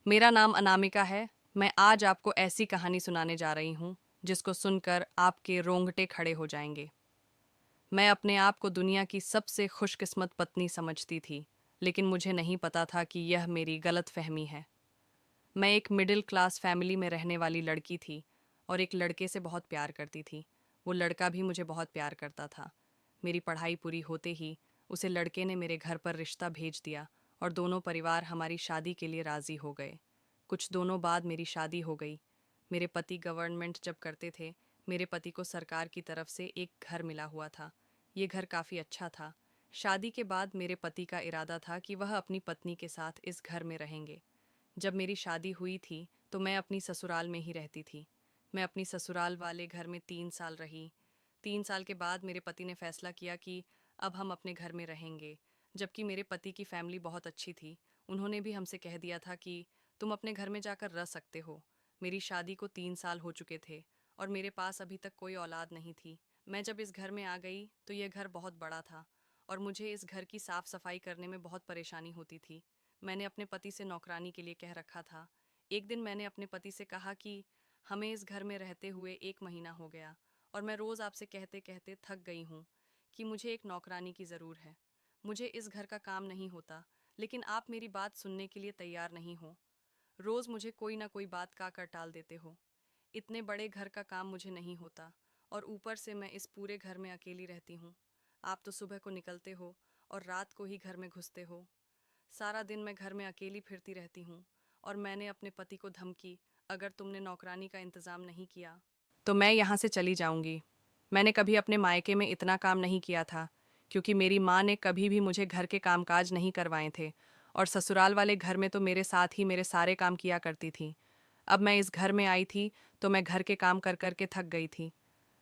मेरा नाम अनामिका है। मैं आज आपको ऐसी कहानी सुनाने जा रही हूँ जिसको सुनकर आपके रोंगटे खड़े हो जाएंगे। मैं अपने आप को दुनिया की सबसे खुशकिस्मत पत्नी समझती थी, लेकिन मुझे नहीं पता था कि यह मेरी गलत फहमी है। मैं एक मिडिल क्लास फैमिली में रहने वाली लड़की थी और एक लड़के से बहुत प्यार करती थी। वो लड़का भी मुझे बहुत प्यार करता था। मेरी पढ़ाई पूरी होते ही उसे लड़के ने मेरे घर पर रिश्ता भेज दिया और दोनों परिवार हमारी शादी के लिए राज़ी हो गए। कुछ दिनों बाद मेरी शादी हो गई। मेरे पति गवर्नमेंट जब करते थे। मेरे पति को सरकार की तरफ से एक घर मिला हुआ था। ये घर काफ़ी अच्छा था। शादी के बाद मेरे पति का इरादा था कि वह अपनी पत्नी के साथ इस घर में रहेंगे। जब मेरी शादी हुई थी तो मैं अपनी ससुराल में ही रहती थी। मैं अपनी ससुराल वाले घर में 3 साल रही। 3 साल के बाद मेरे पति ने फैसला किया कि अब हम अपने घर में रहेंगे। जबकि मेरे पति की फैमिली बहुत अच्छी थी, उन्होंने भी हमसे कह दिया था कि तुम अपने घर में जाकर रह सकते हो। मेरी शादी को 3 साल हो चुके थे और मेरे पास अभी तक कोई औलाद नहीं थी। मैं जब इस घर में आ गई तो यह घर बहुत बड़ा था और मुझे इस घर की साफ सफाई करने में बहुत परेशानी होती थी। मैंने अपने पति से नौकरानी के लिए कह रखा था। एक दिन मैंने अपने पति से कहा कि हमें इस घर में रहते हुए 1 महीना हो गया और मैं रोज़ आपसे कहते कहते थक गई हूँ कि मुझे एक नौकरानी की ज़रूर है। मुझे इस घर का काम नहीं होता, लेकिन आप मेरी बात सुनने के लिए तैयार नहीं हो। रोज़ मुझे कोई ना कोई बात का कर टाल देते हो। इतने बड़े घर का काम मुझे नहीं होता और ऊपर से मैं इस पूरे घर में अकेली रहती हूँ। आप तो सुबह को निकलते हो और रात को ही घर में घुसते हो। सारा दिन मैं घर में अकेली फिरती रहती हूँ और मैंने अपने पति को धमकी, अगर तुमने नौकरानी का इंतज़ाम नहीं किया तो मैं यहाँ से चली जाऊँगी। मैंने कभी अपने मायके में इतना काम नहीं किया था, क्योंकि मेरी माँ ने कभी भी मुझे घर के कामकाज नहीं करवाए थे और ससुराल वाले घर में तो मेरे साथ ही मेरे सारे काम किया करती थी। अब मैं इस घर में आई थी तो मैं घर के काम कर कर के थक गई थी।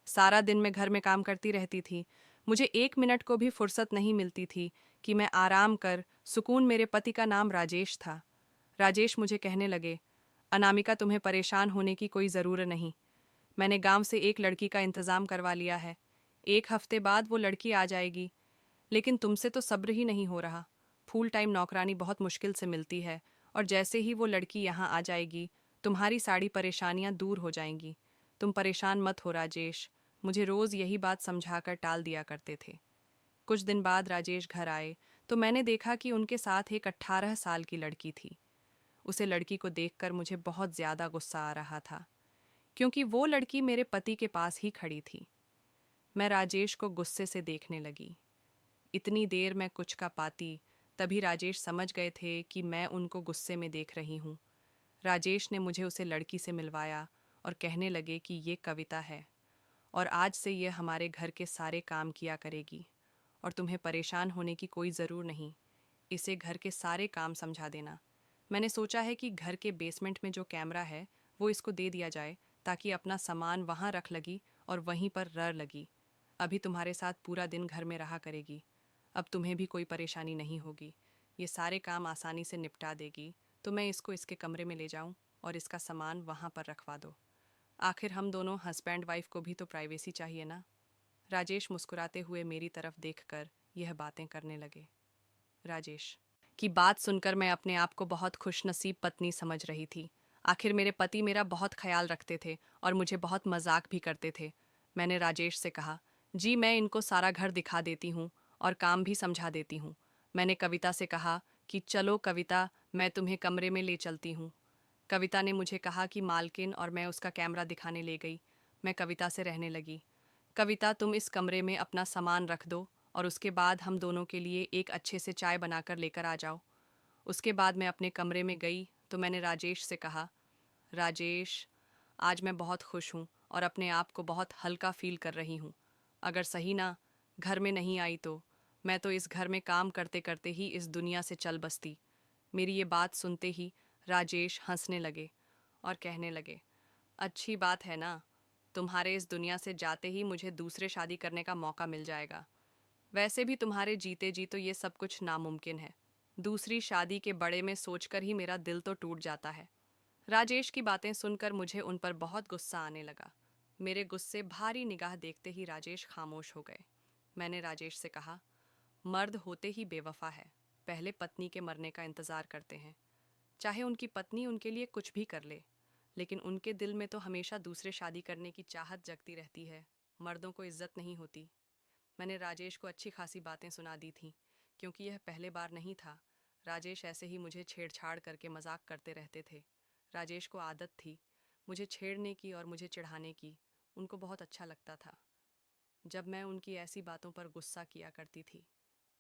सारा दिन मैं घर में काम करती रहती थी। मुझे 1 मिनट को भी फुर्सत नहीं मिलती थी कि मैं आराम कर सुकून। मेरे पति का नाम राजेश था। राजेश मुझे कहने लगे, अनामिका तुम्हें परेशान होने की कोई ज़रूरत नहीं। मैंने गांव से एक लड़की का इंतज़ाम करवा लिया है। 1 हफ्ते बाद वो लड़की आ जाएगी। लेकिन तुमसे तो सब्र ही नहीं हो रहा। फुल टाइम नौकरानी बहुत मुश्किल से मिलती है और जैसे ही वो लड़की यहाँ आ जाएगी तुम्हारी सारी परेशानियाँ दूर हो जाएंगी। तुम परेशान मत हो राजेश। मुझे रोज़ यही बात समझाकर टाल दिया करते थे। कुछ दिन बाद राजेश घर आए तो मैंने देखा कि उनके साथ एक 18 साल की लड़की थी। उसे लड़की को देखकर मुझे बहुत ज़्यादा गुस्सा आ रहा था, क्योंकि वो लड़की मेरे पति के पास ही खड़ी थी। मैं राजेश को गुस्से से देखने लगी। इतनी देर मैं कुछ का पाती, तभी राजेश समझ गए थे कि मैं उनको गुस्से में देख रही हूँ। राजेश ने मुझे उसे लड़की से मिलवाया और कहने लगे कि ये कविता है और आज से यह हमारे घर के सारे काम किया करेगी और तुम्हें परेशान होने की कोई ज़रूर नहीं। इसे घर के सारे काम समझा देना। मैंने सोचा है कि घर के बेसमेंट में जो कैमरा है वो इसको दे दिया जाए, ताकि अपना सामान वहाँ रख लगी और वहीं पर रह लगी। अभी तुम्हारे साथ पूरा दिन घर में रहा करेगी। अब तुम्हें भी कोई परेशानी नहीं होगी। ये सारे काम आसानी से निपटा देगी। तो मैं इसको इसके कमरे में ले जाऊं और इसका सामान वहाँ पर रखवा दो। आखिर हम दोनों हस्बैंड वाइफ को भी तो प्राइवेसी चाहिए ना। राजेश मुस्कुराते हुए मेरी तरफ देखकर यह बातें करने लगे। राजेश की बात सुनकर मैं अपने आप को बहुत खुशनसीब पत्नी समझ रही थी। आखिर मेरे पति मेरा बहुत ख्याल रखते थे और मुझे बहुत मजाक भी करते थे। मैंने राजेश से कहा, जी मैं इनको सारा घर दिखा देती हूँ और काम भी समझा देती हूँ। मैंने कविता से कहा कि चलो कविता, मैं तुम्हें कमरे में ले चलती हूँ। कविता ने मुझे कहा कि मालकिन, और मैं उसका कैमरा दिखाने ले गई। मैं कविता से रहने लगी, कविता तुम इस कमरे में अपना सामान रख दो और उसके बाद हम दोनों के लिए एक अच्छे से चाय बनाकर लेकर आ जाओ। उसके बाद मैं अपने कमरे में गई तो मैंने राजेश से कहा, राजेश आज मैं बहुत खुश हूँ और अपने आप को बहुत हल्का फील कर रही हूँ। अगर सही ना घर में नहीं आई तो मैं तो इस घर में काम करते करते ही इस दुनिया से चल बसती। मेरी ये बात सुनते ही राजेश हंसने लगे और कहने लगे, अच्छी बात है ना, तुम्हारे इस दुनिया से जाते ही मुझे दूसरे शादी करने का मौका मिल जाएगा। वैसे भी तुम्हारे जीते जी तो ये सब कुछ नामुमकिन है। दूसरी शादी के बड़े में सोचकर ही मेरा दिल तो टूट जाता है। राजेश की बातें सुनकर मुझे उन पर बहुत गुस्सा आने लगा। मेरे गुस्से भारी निगाह देखते ही राजेश खामोश हो गए। मैंने राजेश से कहा, मर्द होते ही बेवफा है, पहले पत्नी के मरने का इंतज़ार करते हैं। चाहे उनकी पत्नी उनके लिए कुछ भी कर ले, लेकिन उनके दिल में तो हमेशा दूसरे शादी करने की चाहत जगती रहती है। मर्दों को इज्जत नहीं होती। मैंने राजेश को अच्छी खासी बातें सुना दी थीं, क्योंकि यह पहले बार नहीं था। राजेश ऐसे ही मुझे छेड़छाड़ करके मजाक करते रहते थे। राजेश को आदत थी मुझे छेड़ने की और मुझे चिढ़ाने की। उनको बहुत अच्छा लगता था जब मैं उनकी ऐसी बातों पर गुस्सा किया करती थी।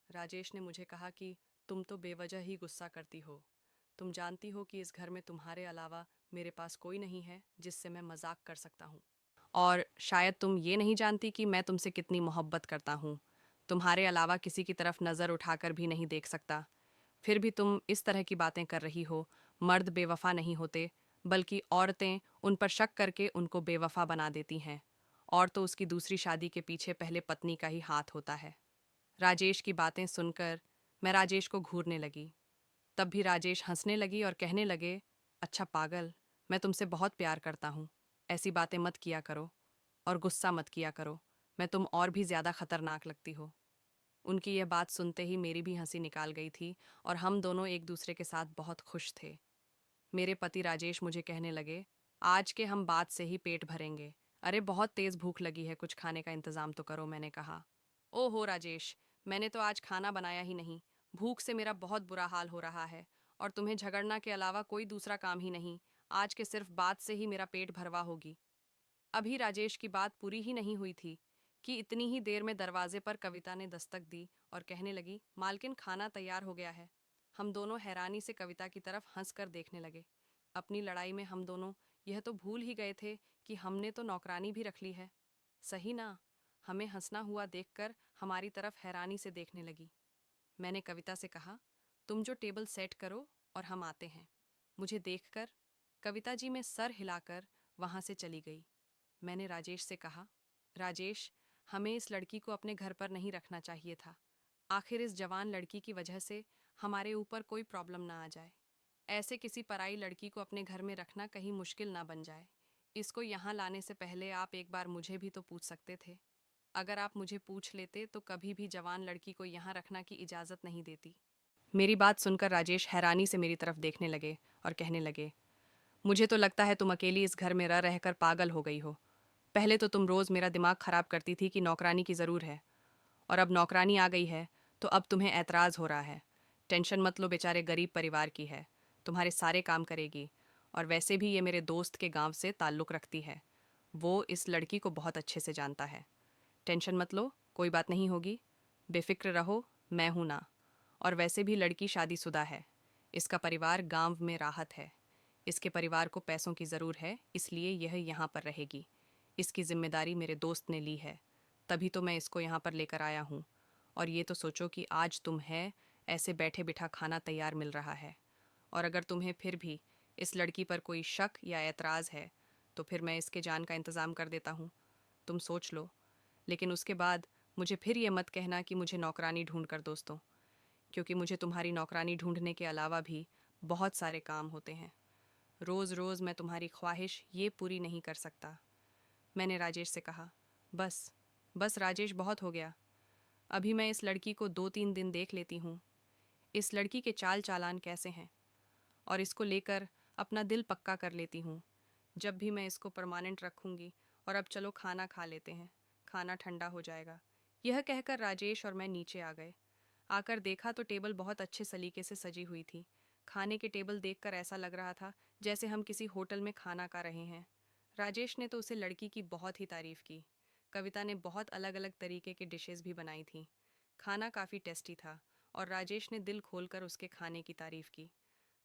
राजेश ने मुझे कहा कि तुम तो बेवजह ही गुस्सा करती हो। तुम जानती हो कि इस घर में तुम्हारे अलावा मेरे पास कोई नहीं है जिससे मैं मजाक कर सकता हूँ। और शायद तुम ये नहीं जानती कि मैं तुमसे कितनी मोहब्बत करता हूँ। तुम्हारे अलावा किसी की तरफ नज़र उठाकर भी नहीं देख सकता। फिर भी तुम इस तरह की बातें कर रही हो। मर्द बेवफा नहीं होते, बल्कि औरतें उन पर शक करके उनको बेवफा बना देती हैं। और तो उसकी दूसरी शादी के पीछे पहले पत्नी का ही हाथ होता है। राजेश की बातें सुनकर मैं राजेश को घूरने लगी। तब भी राजेश हंसने लगी और कहने लगे, अच्छा पागल, मैं तुमसे बहुत प्यार करता हूँ। ऐसी बातें मत किया करो और गुस्सा मत किया करो। मैं तुम और भी ज़्यादा खतरनाक लगती हो। उनकी यह बात सुनते ही मेरी भी हंसी निकाल गई थी और हम दोनों एक दूसरे के साथ बहुत खुश थे। मेरे पति राजेश मुझे कहने लगे, आज के हम बात से ही पेट भरेंगे। अरे बहुत तेज़ भूख लगी है, कुछ खाने का इंतज़ाम तो करो। मैंने कहा, ओहो राजेश, मैंने तो आज खाना बनाया ही नहीं। भूख से मेरा बहुत बुरा हाल हो रहा है और तुम्हें झगड़ना के अलावा कोई दूसरा काम ही नहीं। आज के सिर्फ बात से ही मेरा पेट भरवा होगी। अभी राजेश की बात पूरी ही नहीं हुई थी कि इतनी ही देर में दरवाजे पर कविता ने दस्तक दी और कहने लगी, मालकिन खाना तैयार हो गया है। हम दोनों हैरानी से कविता की तरफ हंसकर देखने लगे। अपनी लड़ाई में हम दोनों यह तो भूल ही गए थे कि हमने तो नौकरानी भी रख ली है। सही ना? हमें हंसना हुआ देखकर हमारी तरफ हैरानी से देखने लगी। मैंने कविता से कहा, तुम जो टेबल सेट करो और हम आते हैं। मुझे देखकर कविता जी में सर हिलाकर वहां से चली गई। मैंने राजेश से कहा, राजेश, हमें इस लड़की को अपने घर पर नहीं रखना चाहिए था। आखिर इस जवान लड़की की वजह से हमारे ऊपर कोई प्रॉब्लम ना आ जाए। ऐसे किसी पराई लड़की को अपने घर में रखना कहीं मुश्किल ना बन जाए। इसको यहाँ लाने से पहले आप एक बार मुझे भी तो पूछ सकते थे। अगर आप मुझे पूछ लेते तो कभी भी जवान लड़की को यहाँ रखना की इजाज़त नहीं देती। मेरी बात सुनकर राजेश हैरानी से मेरी तरफ देखने लगे और कहने लगे, मुझे तो लगता है तुम अकेली इस घर में रह रहकर पागल हो गई हो। पहले तो तुम रोज़ मेरा दिमाग खराब करती थी कि नौकरानी की ज़रूर है, और अब नौकरानी आ गई है तो अब तुम्हें ऐतराज़ हो रहा है। टेंशन मत लो, बेचारे गरीब परिवार की है, तुम्हारे सारे काम करेगी। और वैसे भी ये मेरे दोस्त के गांव से ताल्लुक़ रखती है। वो इस लड़की को बहुत अच्छे से जानता है। टेंशन मत लो, कोई बात नहीं होगी। बेफिक्र रहो, मैं हूं ना। और वैसे भी लड़की शादीशुदा है। इसका परिवार गांव में राहत है। इसके परिवार को पैसों की ज़रूर है, इसलिए यह यहाँ पर रहेगी। इसकी जिम्मेदारी मेरे दोस्त ने ली है, तभी तो मैं इसको यहाँ पर लेकर आया हूँ। और ये तो सोचो कि आज तुम है ऐसे बैठे बिठा खाना तैयार मिल रहा है। और अगर तुम्हें फिर भी इस लड़की पर कोई शक या एतराज़ है तो फिर मैं इसके जान का इंतज़ाम कर देता हूँ। तुम सोच लो। लेकिन उसके बाद मुझे फिर ये मत कहना कि मुझे नौकरानी ढूंढ कर दोस्तों, क्योंकि मुझे तुम्हारी नौकरानी ढूंढने के अलावा भी बहुत सारे काम होते हैं। रोज़ रोज़ मैं तुम्हारी ख्वाहिश ये पूरी नहीं कर सकता। मैंने राजेश से कहा, बस बस राजेश, बहुत हो गया। अभी मैं इस लड़की को 2-3 दिन देख लेती हूँ। इस लड़की के चाल चालान कैसे हैं, और इसको लेकर अपना दिल पक्का कर लेती हूँ। जब भी मैं इसको परमानेंट रखूँगी। और अब चलो खाना खा लेते हैं, खाना ठंडा हो जाएगा। यह कहकर राजेश और मैं नीचे आ गए। आकर देखा तो टेबल बहुत अच्छे सलीके से सजी हुई थी। खाने के टेबल देखकर ऐसा लग रहा था जैसे हम किसी होटल में खाना खा रहे हैं। राजेश ने तो उसे लड़की की बहुत ही तारीफ़ की। कविता ने बहुत अलग अलग तरीके के डिशेस भी बनाई थीं। खाना काफ़ी टेस्टी था और राजेश ने दिल खोलकर उसके खाने की तारीफ़ की।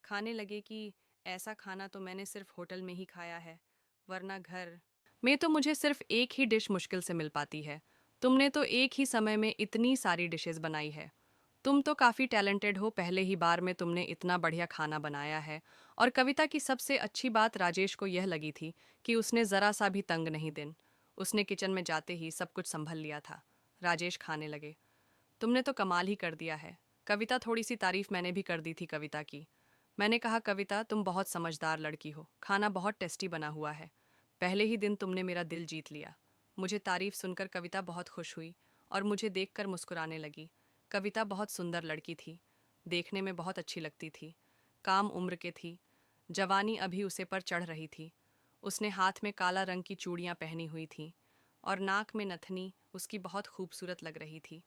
खाने लगे कि ऐसा खाना तो मैंने सिर्फ होटल में ही खाया है, वरना घर में तो मुझे सिर्फ एक ही डिश मुश्किल से मिल पाती है। तुमने तो एक ही समय में इतनी सारी डिशेस बनाई है। तुम तो काफ़ी टैलेंटेड हो, पहले ही बार में तुमने इतना बढ़िया खाना बनाया है। और कविता की सबसे अच्छी बात राजेश को यह लगी थी कि उसने ज़रा सा भी तंग नहीं दिन। उसने किचन में जाते ही सब कुछ संभल लिया था। राजेश खाने लगे, तुमने तो कमाल ही कर दिया है। कविता, थोड़ी सी तारीफ मैंने भी कर दी थी कविता की। मैंने कहा, कविता तुम बहुत समझदार लड़की हो, खाना बहुत टेस्टी बना हुआ है। पहले ही दिन तुमने मेरा दिल जीत लिया। मुझे तारीफ सुनकर कविता बहुत खुश हुई और मुझे देखकर मुस्कुराने लगी। कविता बहुत सुंदर लड़की थी, देखने में बहुत अच्छी लगती थी। काम उम्र के थी। जवानी अभी उसे पर चढ़ रही थी। उसने हाथ में काला रंग की चूड़ियां पहनी हुई थीं और नाक में नथनी उसकी बहुत खूबसूरत लग रही थी।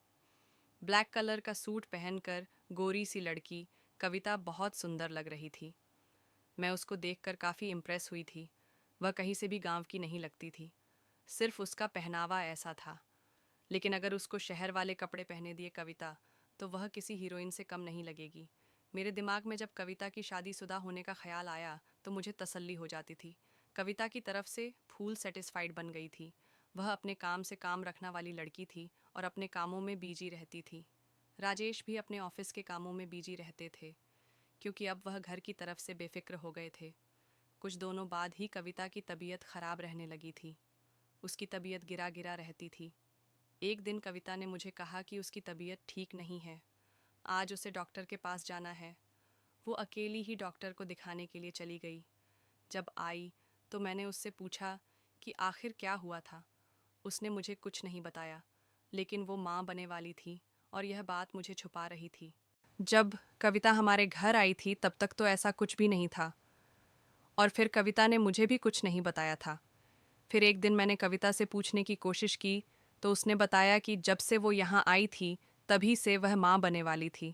ब्लैक कलर का सूट पहनकर गोरी सी लड़की कविता बहुत सुंदर लग रही थी। मैं उसको देखकर काफ़ी इम्प्रेस हुई थी। वह कहीं से भी गांव की नहीं लगती थी, सिर्फ उसका पहनावा ऐसा था। लेकिन अगर उसको शहर वाले कपड़े पहने दिए कविता, तो वह किसी हीरोइन से कम नहीं लगेगी। मेरे दिमाग में जब कविता की शादीशुदा होने का ख्याल आया तो मुझे तसल्ली हो जाती थी। कविता की तरफ से फूल सेटिस्फाइड बन गई थी। वह अपने काम से काम रखना वाली लड़की थी और अपने कामों में बिजी रहती थी। राजेश भी अपने ऑफिस के कामों में बिजी रहते थे, क्योंकि अब वह घर की तरफ से बेफिक्र हो गए थे। कुछ दोनों बाद ही कविता की तबीयत खराब रहने लगी थी। उसकी तबीयत गिरा गिरा रहती थी। एक दिन कविता ने मुझे कहा कि उसकी तबीयत ठीक नहीं है, आज उसे डॉक्टर के पास जाना है। वो अकेली ही डॉक्टर को दिखाने के लिए चली गई। जब आई तो मैंने उससे पूछा कि आखिर क्या हुआ था। उसने मुझे कुछ नहीं बताया, लेकिन वो माँ बने वाली थी और यह बात मुझे छुपा रही थी। जब कविता हमारे घर आई थी तब तक तो ऐसा कुछ भी नहीं था, और फिर कविता ने मुझे भी कुछ नहीं बताया था। फिर एक दिन मैंने कविता से पूछने की कोशिश की तो उसने बताया कि जब से वो यहाँ आई थी तभी से वह माँ बने वाली थी।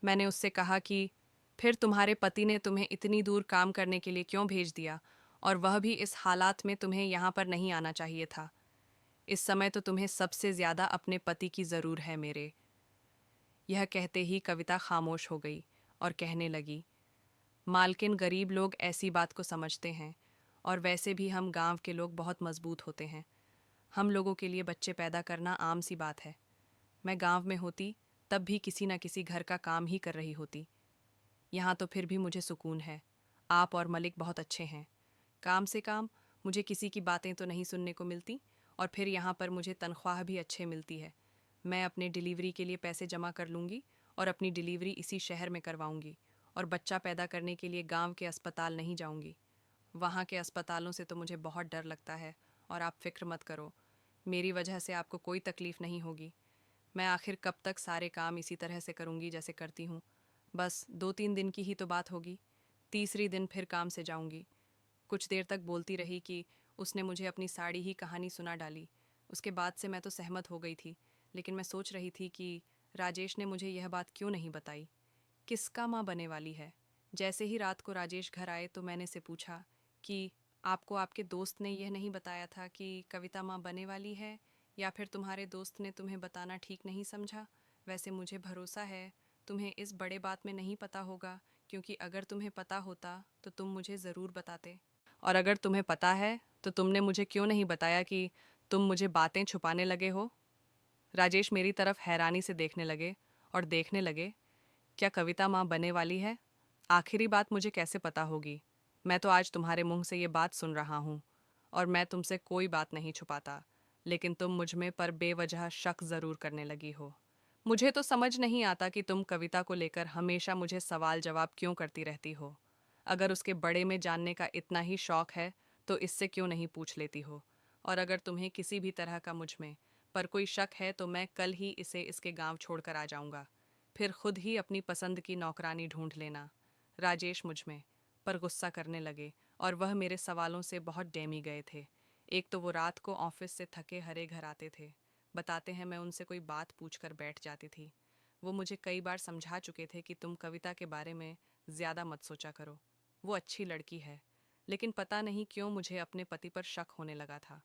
मैंने उससे कहा कि फिर तुम्हारे पति ने तुम्हें इतनी दूर काम करने के लिए क्यों भेज दिया, और वह भी इस हालात में तुम्हें यहाँ पर नहीं आना चाहिए था। इस समय तो तुम्हें सबसे ज़्यादा अपने पति की ज़रूर है मेरे। यह कहते ही कविता खामोश हो गई और कहने लगी, मालकिन गरीब लोग ऐसी बात को समझते हैं, और वैसे भी हम गांव के लोग बहुत मजबूत होते हैं। हम लोगों के लिए बच्चे पैदा करना आम सी बात है। मैं गांव में होती तब भी किसी न किसी घर का काम ही कर रही होती। यहाँ तो फिर भी मुझे सुकून है। आप और मलिक बहुत अच्छे हैं। काम से काम मुझे किसी की बातें तो नहीं सुनने को मिलती, और फिर यहाँ पर मुझे तनख्वाह भी अच्छे मिलती है। मैं अपने डिलीवरी के लिए पैसे जमा कर लूँगी और अपनी डिलीवरी इसी शहर में करवाऊँगी, और बच्चा पैदा करने के लिए गांव के अस्पताल नहीं जाऊँगी। वहाँ के अस्पतालों से तो मुझे बहुत डर लगता है, और आप फिक्र मत करो, मेरी वजह से आपको कोई तकलीफ़ नहीं होगी। मैं आखिर कब तक सारे काम इसी तरह से करूँगी जैसे करती हूँ। बस 2-3 दिन की ही तो बात होगी, तीसरी दिन फिर काम से जाऊँगी। कुछ देर तक बोलती रही कि उसने मुझे अपनी साड़ी ही कहानी सुना डाली। उसके बाद से मैं तो सहमत हो गई थी, लेकिन मैं सोच रही थी कि राजेश ने मुझे यह बात क्यों नहीं बताई। किसका माँ बने वाली है। जैसे ही रात को राजेश घर आए तो मैंने से पूछा कि आपको आपके दोस्त ने यह नहीं बताया था कि कविता माँ बने वाली है, या फिर तुम्हारे दोस्त ने तुम्हें बताना ठीक नहीं समझा। वैसे मुझे भरोसा है तुम्हें इस बड़े बात में नहीं पता होगा, क्योंकि अगर तुम्हें पता होता तो तुम मुझे ज़रूर बताते। और अगर तुम्हें पता है तो तुमने मुझे क्यों नहीं बताया कि तुम मुझे बातें छुपाने लगे हो। राजेश मेरी तरफ हैरानी से देखने लगे और देखने लगे, क्या कविता माँ बने वाली है? आखिरी बात मुझे कैसे पता होगी? मैं तो आज तुम्हारे मुंह से ये बात सुन रहा हूँ, और मैं तुमसे कोई बात नहीं छुपाता, लेकिन तुम मुझ में पर बेवजह शक ज़रूर करने लगी हो। मुझे तो समझ नहीं आता कि तुम कविता को लेकर हमेशा मुझे सवाल जवाब क्यों करती रहती हो। अगर उसके बड़े में जानने का इतना ही शौक है तो इससे क्यों नहीं पूछ लेती हो। और अगर तुम्हें किसी भी तरह का मुझ में पर कोई शक है तो मैं कल ही इसे इसके गांव छोड़कर आ जाऊंगा। फिर खुद ही अपनी पसंद की नौकरानी ढूंढ लेना। राजेश मुझ में पर गुस्सा करने लगे, और वह मेरे सवालों से बहुत डेमी गए थे। एक तो वो रात को ऑफिस से थके हरे घर आते थे। बताते हैं मैं उनसे कोई बात पूछकर बैठ जाती थी। वो मुझे कई बार समझा चुके थे कि तुम कविता के बारे में ज़्यादा मत सोचा करो, वो अच्छी लड़की है। लेकिन पता नहीं क्यों मुझे अपने पति पर शक होने लगा था।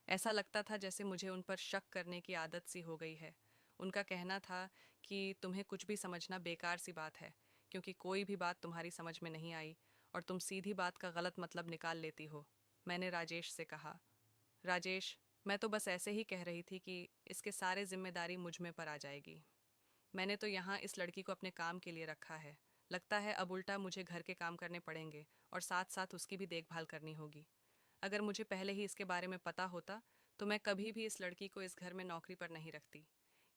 ऐसा लगता था जैसे मुझे उन पर शक करने की आदत सी हो गई है। उनका कहना था कि तुम्हें कुछ भी समझना बेकार सी बात है, क्योंकि कोई भी बात तुम्हारी समझ में नहीं आई और तुम सीधी बात का गलत मतलब निकाल लेती हो। मैंने राजेश से कहा, राजेश, मैं तो बस ऐसे ही कह रही थी कि इसके सारे जिम्मेदारी मुझ में पर आ जाएगी। मैंने तो यहाँ इस लड़की को अपने काम के लिए रखा है। लगता है अब उल्टा मुझे घर के काम करने पड़ेंगे और साथ साथ उसकी भी देखभाल करनी होगी। अगर मुझे पहले ही इसके बारे में पता होता तो मैं कभी भी इस लड़की को इस घर में नौकरी पर नहीं रखती।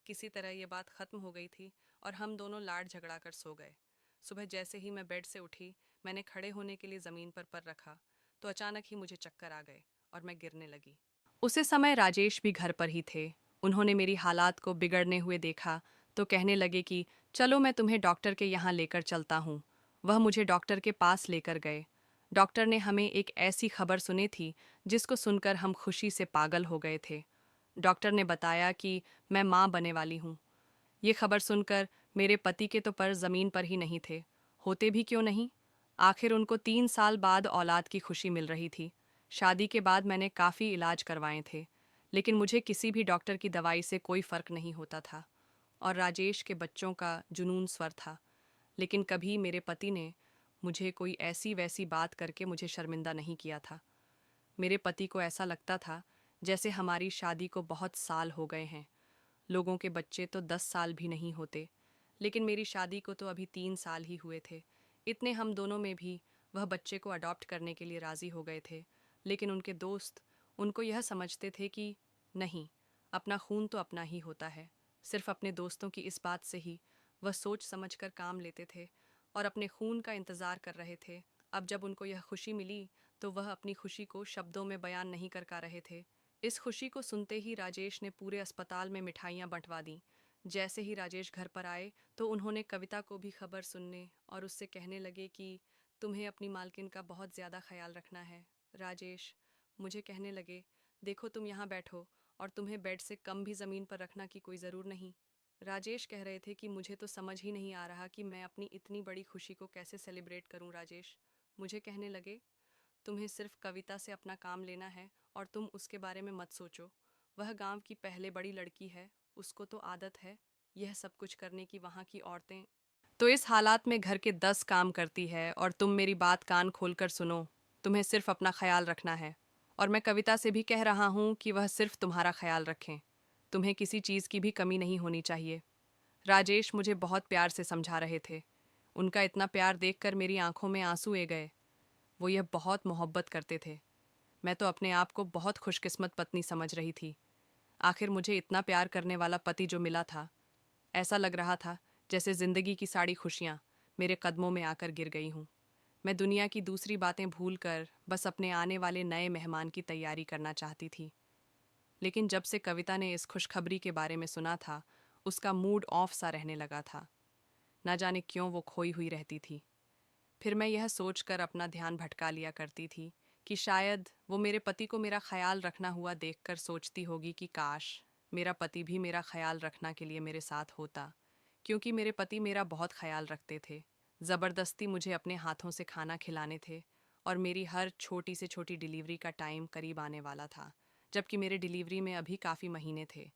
किसी तरह ये बात खत्म हो गई थी और हम दोनों लाड झगड़ा कर सो गए। सुबह जैसे ही मैं बेड से उठी, मैंने खड़े होने के लिए ज़मीन पर पैर रखा तो अचानक ही मुझे चक्कर आ गए और मैं गिरने लगी। उसी समय राजेश भी घर पर ही थे। उन्होंने मेरी हालात को बिगड़ने हुए देखा तो कहने लगे कि चलो मैं तुम्हें डॉक्टर के यहाँ लेकर चलता हूँ। वह मुझे डॉक्टर के पास लेकर गए। डॉक्टर ने हमें एक ऐसी खबर सुनी थी जिसको सुनकर हम खुशी से पागल हो गए थे। डॉक्टर ने बताया कि मैं माँ बने वाली हूँ। ये खबर सुनकर मेरे पति के तो पर ज़मीन पर ही नहीं थे। होते भी क्यों नहीं? आखिर उनको 3 साल बाद औलाद की खुशी मिल रही थी। शादी के बाद मैंने काफ़ी इलाज करवाए थे, लेकिन मुझे किसी भी डॉक्टर की दवाई से कोई फ़र्क नहीं होता था। और राजेश के बच्चों का जुनून स्वर था। लेकिन कभी मेरे पति ने मुझे कोई ऐसी वैसी बात करके मुझे शर्मिंदा नहीं किया था। मेरे पति को ऐसा लगता था जैसे हमारी शादी को बहुत साल हो गए हैं। लोगों के बच्चे तो 10 साल भी नहीं होते, लेकिन मेरी शादी को तो अभी 3 साल ही हुए थे। इतने हम दोनों में भी वह बच्चे को अडॉप्ट करने के लिए राज़ी हो गए थे। लेकिन उनके दोस्त उनको यह समझते थे कि नहीं, अपना खून तो अपना ही होता है। सिर्फ अपने दोस्तों की इस बात से ही वह सोच समझकर काम लेते थे और अपने खून का इंतज़ार कर रहे थे। अब जब उनको यह खुशी मिली तो वह अपनी खुशी को शब्दों में बयान नहीं कर पा रहे थे। इस खुशी को सुनते ही राजेश ने पूरे अस्पताल में मिठाइयाँ बंटवा दी। जैसे ही राजेश घर पर आए तो उन्होंने कविता को भी खबर सुनने और उससे कहने लगे कि तुम्हें अपनी मालकिन का बहुत ज़्यादा ख्याल रखना है। राजेश मुझे कहने लगे, देखो तुम यहाँ बैठो और तुम्हें बेड से कम भी ज़मीन पर रखना की कोई ज़रूर नहीं। राजेश कह रहे थे कि मुझे तो समझ ही नहीं आ रहा कि मैं अपनी इतनी बड़ी खुशी को कैसे सेलिब्रेट करूं। राजेश मुझे कहने लगे, तुम्हें सिर्फ कविता से अपना काम लेना है और तुम उसके बारे में मत सोचो। वह गांव की पहले बड़ी लड़की है, उसको तो आदत है यह सब कुछ करने की। वहाँ की औरतें तो इस हालात में घर के 10 काम करती है और तुम मेरी बात कान खोलकर सुनो। तुम्हें सिर्फ अपना ख्याल रखना है और मैं कविता से भी कह रहा हूँ कि वह सिर्फ तुम्हारा ख्याल रखें। तुम्हें किसी चीज़ की भी कमी नहीं होनी चाहिए। राजेश मुझे बहुत प्यार से समझा रहे थे। उनका इतना प्यार देखकर मेरी आंखों में आंसू आ गए। वो यह बहुत मोहब्बत करते थे। मैं तो अपने आप को बहुत खुशकिस्मत पत्नी समझ रही थी। आखिर मुझे इतना प्यार करने वाला पति जो मिला था। ऐसा लग रहा था जैसे जिंदगी की सारी खुशियाँ मेरे कदमों में आकर गिर गई हूँ। मैं दुनिया की दूसरी बातें भूलकर बस अपने आने वाले नए मेहमान की तैयारी करना चाहती थी। लेकिन जब से कविता ने इस खुशखबरी के बारे में सुना था, उसका मूड ऑफ सा रहने लगा था। ना जाने क्यों वो खोई हुई रहती थी। फिर मैं यह सोचकर अपना ध्यान भटका लिया करती थी कि शायद वो मेरे पति को मेरा ख्याल रखना हुआ देखकर सोचती होगी कि काश मेरा पति भी मेरा ख्याल रखना के लिए मेरे साथ होता, क्योंकि मेरे पति मेरा बहुत ख्याल रखते थे। ज़बरदस्ती मुझे अपने हाथों से खाना खिलाने थे और मेरी हर छोटी से छोटी डिलीवरी का टाइम करीब आने वाला था, जबकि मेरे डिलीवरी में अभी काफ़ी महीने थे।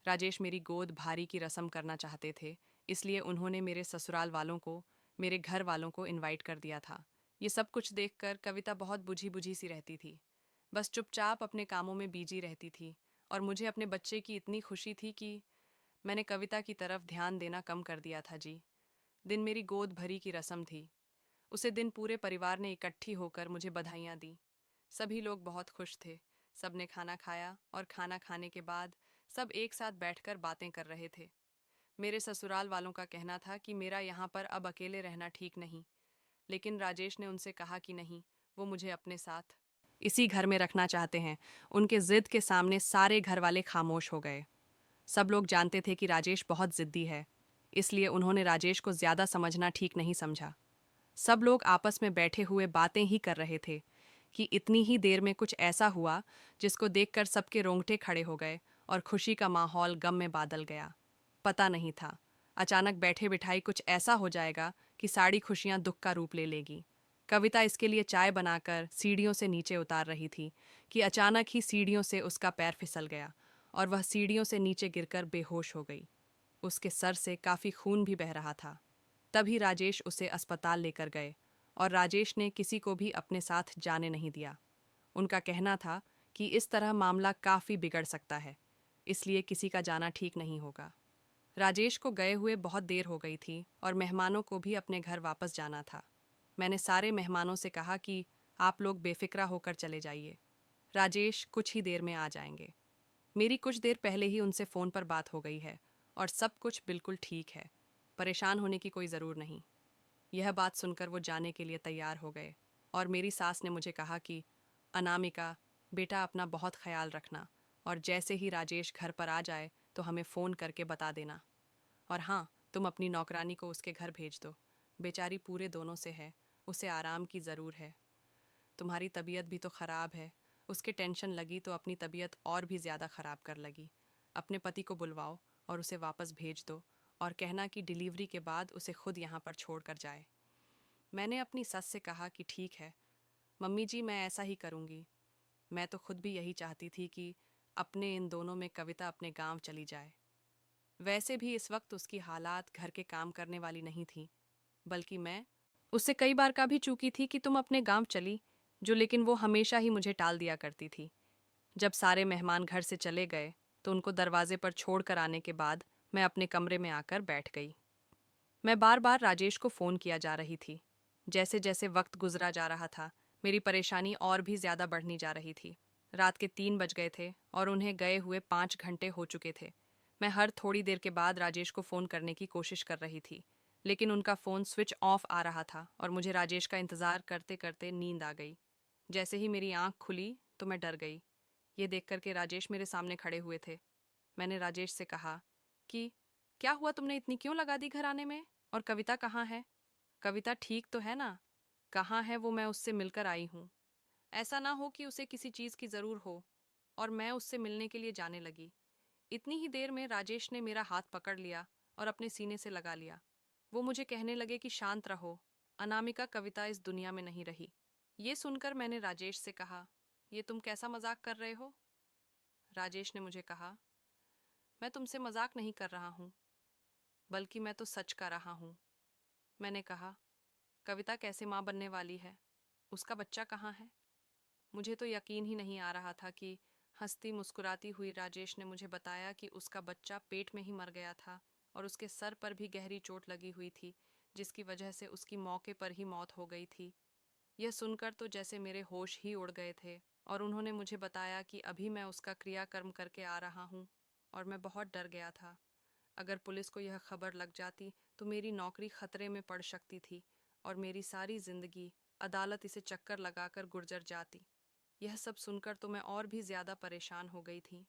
राजेश मेरी गोद भारी की रस्म करना चाहते थे, इसलिए उन्होंने मेरे ससुराल वालों को, मेरे घर वालों को इनवाइट कर दिया था। ये सब कुछ देखकर कविता बहुत बुझी बुझी सी रहती थी, बस चुपचाप अपने कामों में बिजी रहती थी। और मुझे अपने बच्चे की इतनी खुशी थी कि मैंने कविता की तरफ ध्यान देना कम कर दिया था जी। दिन मेरी गोद भरी की रस्म थी। उसे दिन पूरे परिवार ने इकट्ठी होकर मुझे बधाइयाँ दी। सभी लोग बहुत खुश थे। सबने खाना खाया और खाना खाने के बाद सब एक साथ बैठकर बातें कर रहे थे। मेरे ससुराल वालों का कहना था कि मेरा यहाँ पर अब अकेले रहना ठीक नहीं, लेकिन राजेश ने उनसे कहा कि नहीं, वो मुझे अपने साथ इसी घर में रखना चाहते हैं। उनके जिद के सामने सारे घर वाले खामोश हो गए। सब लोग जानते थे कि राजेश बहुत जिद्दी है, इसलिए उन्होंने राजेश को ज़्यादा समझना ठीक नहीं समझा। सब लोग आपस में बैठे हुए बातें ही कर रहे थे कि इतनी ही देर में कुछ ऐसा हुआ जिसको देखकर सबके रोंगटे खड़े हो गए और खुशी का माहौल गम में बादल गया। पता नहीं था, अचानक बैठे बिठाई कुछ ऐसा हो जाएगा कि सारी खुशियां दुख का रूप ले लेगी। कविता इसके लिए चाय बनाकर सीढ़ियों से नीचे उतार रही थी कि अचानक ही सीढ़ियों से उसका पैर फिसल गया और वह सीढ़ियों से नीचे गिरकर बेहोश हो गई। उसके सर से काफ़ी खून भी बह रहा था। तभी राजेश उसे अस्पताल लेकर गए और राजेश ने किसी को भी अपने साथ जाने नहीं दिया। उनका कहना था कि इस तरह मामला काफ़ी बिगड़ सकता है, इसलिए किसी का जाना ठीक नहीं होगा। राजेश को गए हुए बहुत देर हो गई थी और मेहमानों को भी अपने घर वापस जाना था। मैंने सारे मेहमानों से कहा कि आप लोग बेफिक्रा होकर चले जाइए, राजेश कुछ ही देर में आ जाएंगे। मेरी कुछ देर पहले ही उनसे फ़ोन पर बात हो गई है और सब कुछ बिल्कुल ठीक है। परेशान होने की कोई ज़रूर नहीं। यह बात सुनकर वो जाने के लिए तैयार हो गए और मेरी सास ने मुझे कहा कि अनामिका, बेटा अपना बहुत ख्याल रखना और जैसे ही राजेश घर पर आ जाए तो हमें फ़ोन करके बता देना। और हाँ, तुम अपनी नौकरानी को उसके घर भेज दो। बेचारी पूरे दोनों से है, उसे आराम की ज़रूर है। तुम्हारी तबीयत भी तो ख़राब है, उसके टेंशन लगी तो अपनी तबीयत और भी ज़्यादा ख़राब कर लगी। अपने पति को बुलवाओ और उसे वापस भेज दो और कहना कि डिलीवरी के बाद उसे खुद यहाँ पर छोड़ कर जाए। मैंने अपनी सस से कहा कि ठीक है मम्मी जी, मैं ऐसा ही करूँगी। मैं तो खुद भी यही चाहती थी कि अपने इन दोनों में कविता अपने गांव चली जाए। वैसे भी इस वक्त उसकी हालात घर के काम करने वाली नहीं थी, बल्कि मैं उससे कई बार का भी चूकी थी कि तुम अपने गांव चली, जो लेकिन वो हमेशा ही मुझे टाल दिया करती थी। जब सारे मेहमान घर से चले गए तो उनको दरवाजे पर छोड़ कर आने के बाद मैं अपने कमरे में आकर बैठ गई। मैं बार बार राजेश को फ़ोन किया जा रही थी। जैसे जैसे वक्त गुजरा जा रहा था, मेरी परेशानी और भी ज़्यादा बढ़नी जा रही थी। रात के 3 बज गए थे और उन्हें गए हुए 5 घंटे हो चुके थे। मैं हर थोड़ी देर के बाद राजेश को फ़ोन करने की कोशिश कर रही थी, लेकिन उनका फ़ोन स्विच ऑफ आ रहा था और मुझे राजेश का इंतज़ार करते करते नींद आ गई। जैसे ही मेरी आंख खुली तो मैं डर गई, ये देख कर के राजेश मेरे सामने खड़े हुए थे। मैंने राजेश से कहा कि क्या हुआ, तुमने इतनी क्यों लगा दी घर आने में? और कविता कहाँ है? कविता ठीक तो है ना? कहाँ है वो? मैं उससे मिलकर आई हूँ। ऐसा ना हो कि उसे किसी चीज़ की ज़रूर हो। और मैं उससे मिलने के लिए जाने लगी। इतनी ही देर में राजेश ने मेरा हाथ पकड़ लिया और अपने सीने से लगा लिया। वो मुझे कहने लगे कि शांत रहो, अनामिका, कविता इस दुनिया में नहीं रही। ये सुनकर मैंने राजेश से कहा, ये तुम कैसा मजाक कर रहे हो? राजेश ने मुझे कहा, मैं तुमसे मजाक नहीं कर रहा हूँ, बल्कि मैं तो सच कर रहा हूँ। मैंने कहा, कविता कैसे माँ बनने वाली है? उसका बच्चा कहाँ है? मुझे तो यकीन ही नहीं आ रहा था कि हंसती मुस्कुराती हुई राजेश ने मुझे बताया कि उसका बच्चा पेट में ही मर गया था और उसके सर पर भी गहरी चोट लगी हुई थी, जिसकी वजह से उसकी मौके पर ही मौत हो गई थी। यह सुनकर तो जैसे मेरे होश ही उड़ गए थे और उन्होंने मुझे बताया कि अभी मैं उसका क्रियाकर्म करके आ रहा हूँ और मैं बहुत डर गया था। अगर पुलिस को यह खबर लग जाती तो मेरी नौकरी खतरे में पड़ सकती थी और मेरी सारी जिंदगी अदालत इसे चक्कर लगाकर गुजर जाती। यह सब सुनकर तो मैं और भी ज्यादा परेशान हो गई थी।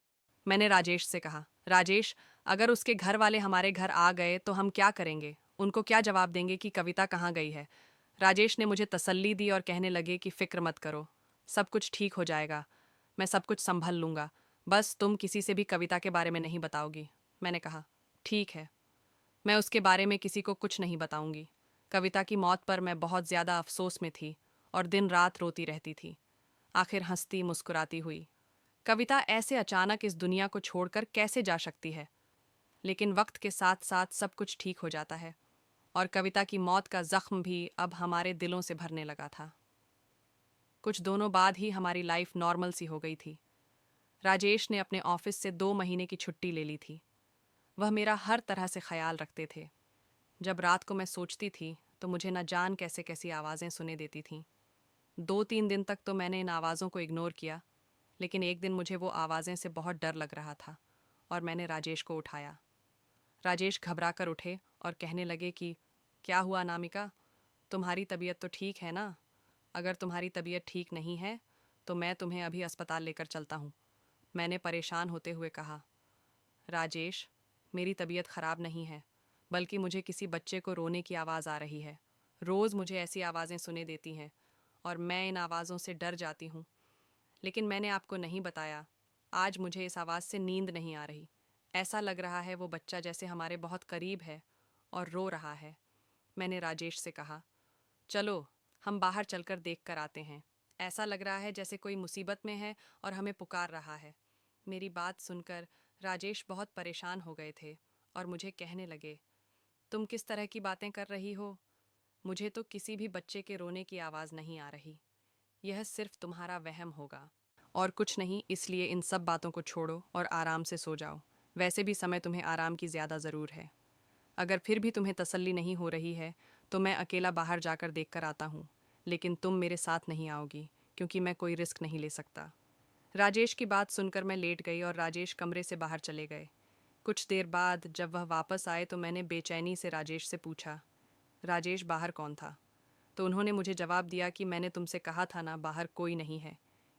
मैंने राजेश से कहा, राजेश, अगर उसके घर वाले हमारे घर आ गए तो हम क्या करेंगे? उनको क्या जवाब देंगे कि कविता कहाँ गई है? राजेश ने मुझे तसल्ली दी और कहने लगे कि फिक्र मत करो, सब कुछ ठीक हो जाएगा, मैं सब कुछ संभल लूंगा, बस तुम किसी से भी कविता के बारे में नहीं बताओगी। मैंने कहा, ठीक है, मैं उसके बारे में किसी को कुछ नहीं बताऊंगी। कविता की मौत पर मैं बहुत ज़्यादा अफसोस में थी और दिन रात रोती रहती थी। आखिर हंसती मुस्कुराती हुई। कविता ऐसे अचानक इस दुनिया को छोड़कर कैसे जा सकती है? लेकिन वक्त के साथ साथ सब कुछ ठीक हो जाता है और कविता की मौत का जख्म भी अब हमारे दिलों से भरने लगा था। कुछ दोनों बाद ही हमारी लाइफ नॉर्मल सी हो गई थी। राजेश ने अपने ऑफिस से 2 महीने की छुट्टी ले ली थी। वह मेरा हर तरह से ख्याल रखते थे। जब रात को मैं सोचती थी तो मुझे न जान कैसे कैसी आवाज़ें सुने देती थीं। 2-3 दिन तक तो मैंने इन आवाज़ों को इग्नोर किया, लेकिन एक दिन मुझे वो आवाज़ें से बहुत डर लग रहा था और मैंने राजेश को उठाया। राजेश घबरा कर उठे और कहने लगे कि क्या हुआ अनामिका, तुम्हारी तबीयत तो ठीक है ना? अगर तुम्हारी तबीयत ठीक नहीं है तो मैं तुम्हें अभी अस्पताल लेकर चलता हूँ। मैंने परेशान होते हुए कहा, राजेश, मेरी तबीयत ख़राब नहीं है, बल्कि मुझे किसी बच्चे को रोने की आवाज़ आ रही है। रोज़ मुझे ऐसी आवाज़ें सुने देती हैं और मैं इन आवाज़ों से डर जाती हूँ। लेकिन मैंने आपको नहीं बताया, आज मुझे इस आवाज़ से नींद नहीं आ रही। ऐसा लग रहा है वो बच्चा जैसे हमारे बहुत करीब है और रो रहा है। मैंने राजेश से कहा, चलो हम बाहर चलकर देख कर आते हैं। ऐसा लग रहा है जैसे कोई मुसीबत में है और हमें पुकार रहा है। मेरी बात सुनकर राजेश बहुत परेशान हो गए थे और मुझे कहने लगे, तुम किस तरह की बातें कर रही हो? मुझे तो किसी भी बच्चे के रोने की आवाज़ नहीं आ रही। यह सिर्फ तुम्हारा वहम होगा और कुछ नहीं, इसलिए इन सब बातों को छोड़ो और आराम से सो जाओ। वैसे भी समय तुम्हें आराम की ज़्यादा ज़रूर है। अगर फिर भी तुम्हें तसल्ली नहीं हो रही है तो मैं अकेला बाहर जाकर देख कर आता हूँ, लेकिन तुम मेरे साथ नहीं आओगी क्योंकि मैं कोई रिस्क नहीं ले सकता। राजेश की बात सुनकर मैं लेट गई और राजेश कमरे से बाहर चले गए। कुछ देर बाद जब वह वापस आए तो मैंने बेचैनी से राजेश से पूछा, राजेश, बाहर कौन था? तो उन्होंने मुझे जवाब दिया कि मैंने तुमसे कहा था ना, बाहर कोई नहीं है।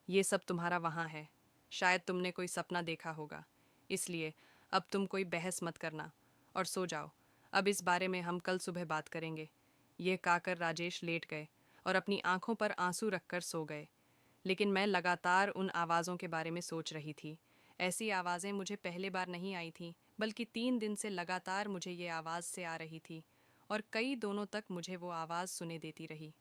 ये सब तुम्हारा वहाँ है। शायद तुमने कोई सपना देखा होगा, इसलिए अब तुम कोई बहस मत करना और सो जाओ। अब इस बारे में हम कल सुबह बात करेंगे। ये कहकर राजेश लेट गए और अपनी आंखों पर आंसू रखकर सो गए। लेकिन मैं लगातार उन आवाज़ों के बारे में सोच रही थी। ऐसी आवाज़ें मुझे पहले बार नहीं आई थीं, बल्कि 3 दिन से लगातार मुझे ये आवाज़ से आ रही थी और कई दिनों तक मुझे वो आवाज़ सुने देती रही।